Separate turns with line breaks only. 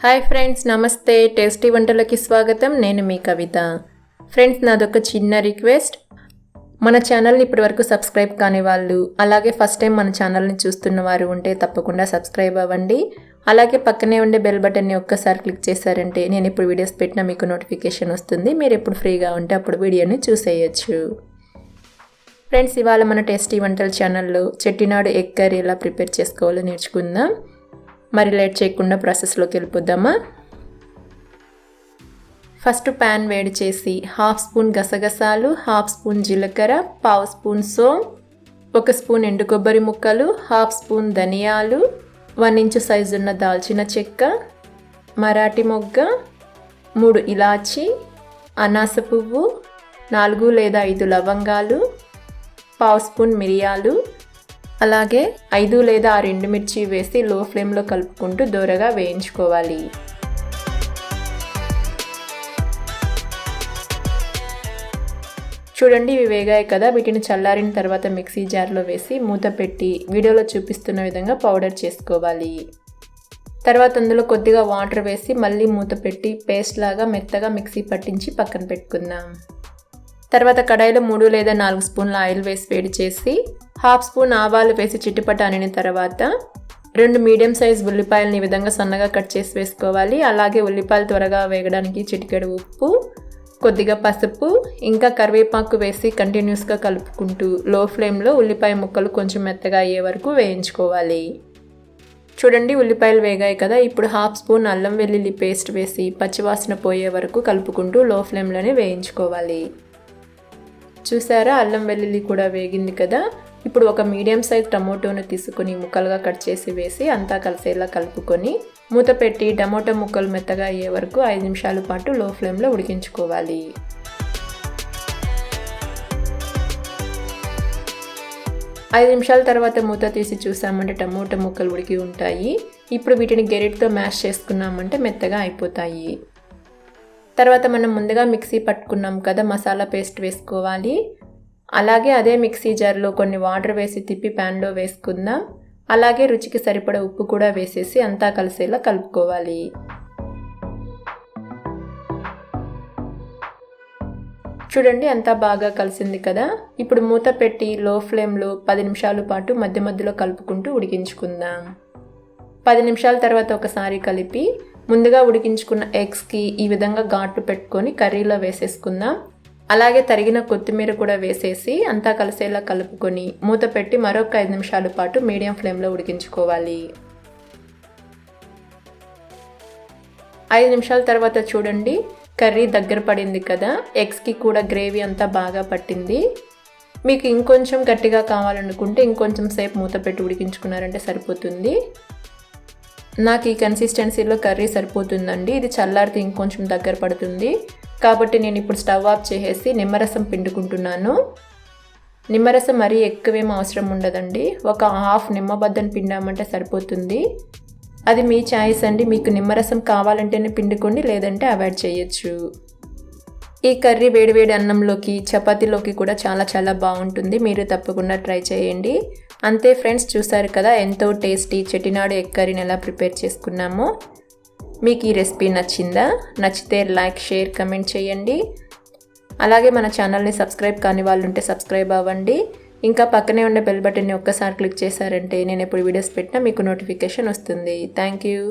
Hi friends, నమస్తే. Tasty వంటలకి స్వాగతం. నేను మీ కవిత. ఫ్రెండ్స్, నాదొక చిన్న రిక్వెస్ట్. మన ఛానల్ని ఇప్పటివరకు సబ్స్క్రైబ్ కాని వాళ్ళు, అలాగే ఫస్ట్ టైం మన ఛానల్ని చూస్తున్న వారు ఉంటే తప్పకుండా సబ్స్క్రైబ్ అవ్వండి. అలాగే పక్కనే ఉండే బెల్ బటన్ని ఒక్కసారి క్లిక్ చేశారంటే నేను ఇప్పుడు వీడియోస్ పెట్టినా మీకు నోటిఫికేషన్ వస్తుంది. మీరు ఎప్పుడు ఫ్రీగా ఉంటే అప్పుడు వీడియోని చూసేయచ్చు. ఫ్రెండ్స్, ఇవాళ మన టేస్టీ వంటల ఛానల్లో చెట్టినాడు ఎగ్ కర్రీ ఎలా ప్రిపేర్ చేసుకోవాలో నేర్చుకుందాం. మరి లేట్ చేయకుండా ప్రాసెస్లోకి వెళ్ళిపోద్దామా. ఫస్ట్ ప్యాన్ వేడి చేసి 1/2 స్పూన్ గసగసాలు, 1/2 స్పూన్ జీలకర్ర, 1/2 స్పూన్ సోంపు, 1 స్పూన్ ఎండు కొబ్బరి ముక్కలు, 1/2 స్పూన్ ధనియాలు, 1 ఇంచు సైజు ఉన్న దాల్చిన చెక్క, మరాఠీ మొగ్గ, 3 ఇలాచి, అనాస పువ్వు, 4 లేదా 5 లవంగాలు, 1/2 స్పూన్ మిరియాలు, అలాగే 5 లేదా 6 ఎండుమిర్చి వేసి లో ఫ్లేమ్లో కలుపుకుంటూ దోరగా వేయించుకోవాలి. చూడండి, ఇవి వేగాయి కదా. వీటిని చల్లారిన తర్వాత మిక్సీ జార్లో వేసి మూత పెట్టి వీడియోలో చూపిస్తున్న విధంగా పౌడర్ చేసుకోవాలి. తర్వాత అందులో కొద్దిగా వాటర్ వేసి మళ్ళీ మూత పెట్టి పేస్ట్ లాగా మెత్తగా మిక్సీ పట్టించి పక్కన పెట్టుకుందాం. తర్వాత కడాయిలో 3 లేదా 4 స్పూన్ల ఆయిల్ వేసి వేడి చేసి 1/2 స్పూన్ ఆవాలు వేసి చిట్టుపట అనిన తర్వాత 2 మీడియం సైజ్ ఉల్లిపాయలని ఈ విధంగా సన్నగా కట్ చేసి వేసుకోవాలి. అలాగే ఉల్లిపాయలు త్వరగా వేగడానికి చిటికెడు ఉప్పు, కొద్దిగా పసుపు, ఇంకా కరివేపాకు వేసి కంటిన్యూస్గా కలుపుకుంటూ లో ఫ్లేమ్లో ఉల్లిపాయ ముక్కలు కొంచెం మెత్తగా అయ్యే వరకు వేయించుకోవాలి. చూడండి, ఉల్లిపాయలు వేగాయి కదా. ఇప్పుడు 1/2 స్పూన్ అల్లం వెల్లుల్లి పేస్ట్ వేసి పచ్చివాసన పోయే వరకు కలుపుకుంటూ లో ఫ్లేమ్లోనే వేయించుకోవాలి. చూసారా, అల్లం వెల్లుల్లి కూడా వేగింది కదా. ఇప్పుడు ఒక మీడియం సైజ్ టమోటోను తీసుకొని ముక్కలుగా కట్ చేసి వేసి అంతా కలిసేలా కలుపుకొని మూత పెట్టి టమోటో ముక్కలు మెత్తగా అయ్యే వరకు 5 నిమిషాల పాటు లో ఫ్లేమ్లో ఉడికించుకోవాలి. 5 నిమిషాల తర్వాత మూత తీసి చూసామంటే టమోటో ముక్కలు ఉడికి ఉంటాయి. ఇప్పుడు వీటిని గెరిటితో మ్యాష్ చేసుకున్నామంటే మెత్తగా అయిపోతాయి. తర్వాత మనం ముందుగా మిక్సీ పట్టుకున్నాం కదా, మసాలా పేస్ట్ వేసుకోవాలి. అలాగే అదే మిక్సీ జార్లో కొన్ని వాటర్ వేసి తిప్పి ప్యాన్లో వేసుకుందాం. అలాగే రుచికి సరిపడా ఉప్పు కూడా వేసేసి అంతా కలిసేలా కలుపుకోవాలి. చూడండి, అంతా బాగా కలిసింది కదా. ఇప్పుడు మూత పెట్టి లో ఫ్లేమ్లో 10 నిమిషాల పాటు మధ్య మధ్యలో కలుపుకుంటూ ఉడికించుకుందాం. 10 నిమిషాల తర్వాత ఒకసారి కలిపి ముందుగా ఉడికించుకున్న ఎగ్స్కి ఈ విధంగా ఘాట్లు పెట్టుకొని కర్రీలో వేసేసుకుందాం. అలాగే తరిగిన కొత్తిమీర కూడా వేసేసి అంతా కలిసేలా కలుపుకొని మూత పెట్టి మరొక 5 నిమిషాల పాటు మీడియం ఫ్లేమ్లో ఉడికించుకోవాలి. 5 నిమిషాల తర్వాత చూడండి, కర్రీ దగ్గర పడింది కదా. ఎగ్స్కి కూడా గ్రేవీ అంతా బాగా పట్టింది. మీకు ఇంకొంచెం గట్టిగా కావాలనుకుంటే ఇంకొంచెం సేపు మూత పెట్టి ఉడికించుకున్నారంటే సరిపోతుంది. నాకు ఈ కన్సిస్టెన్సీలో కర్రీ సరిపోతుందండి. ఇది చల్లారితే ఇంకొంచెం దగ్గర పడుతుంది. కాబట్టి నేను ఇప్పుడు స్టవ్ ఆఫ్ చేసేసి నిమ్మరసం పిండుకుంటున్నాను. నిమ్మరసం మరీ ఎక్కువేం అవసరం ఉండదండి. ఒక 1/2 నిమ్మబద్దను పిండామంటే సరిపోతుంది. అది మీ చాయిస్ అండి. మీకు నిమ్మరసం కావాలంటేనే పిండుకోండి, లేదంటే అవాయిడ్ చేయొచ్చు. ఈ కర్రీ వేడివేడి అన్నంలోకి, చపాతీలోకి కూడా చాలా చాలా బాగుంటుంది. మీరు తప్పకుండా ట్రై చేయండి. అంతే ఫ్రెండ్స్, చూసారు కదా ఎంతో టేస్టీ చెట్టినాడు ఎగ్ కర్రీని ఎలా ప్రిపేర్ చేసుకున్నామో. మీకు ఈ రెసిపీ నచ్చిందా? నచ్చితే లైక్, షేర్, కమెంట్ చేయండి. అలాగే మన ఛానల్ని సబ్స్క్రైబ్ కాని వాళ్ళు ఉంటే సబ్స్క్రైబ్ అవ్వండి. ఇంకా పక్కనే ఉండే బెల్ బటన్ని ఒక్కసారి క్లిక్ చేశారంటే నేను ఎప్పుడు వీడియోస్ పెట్టినా మీకు నోటిఫికేషన్ వస్తుంది. Thank you.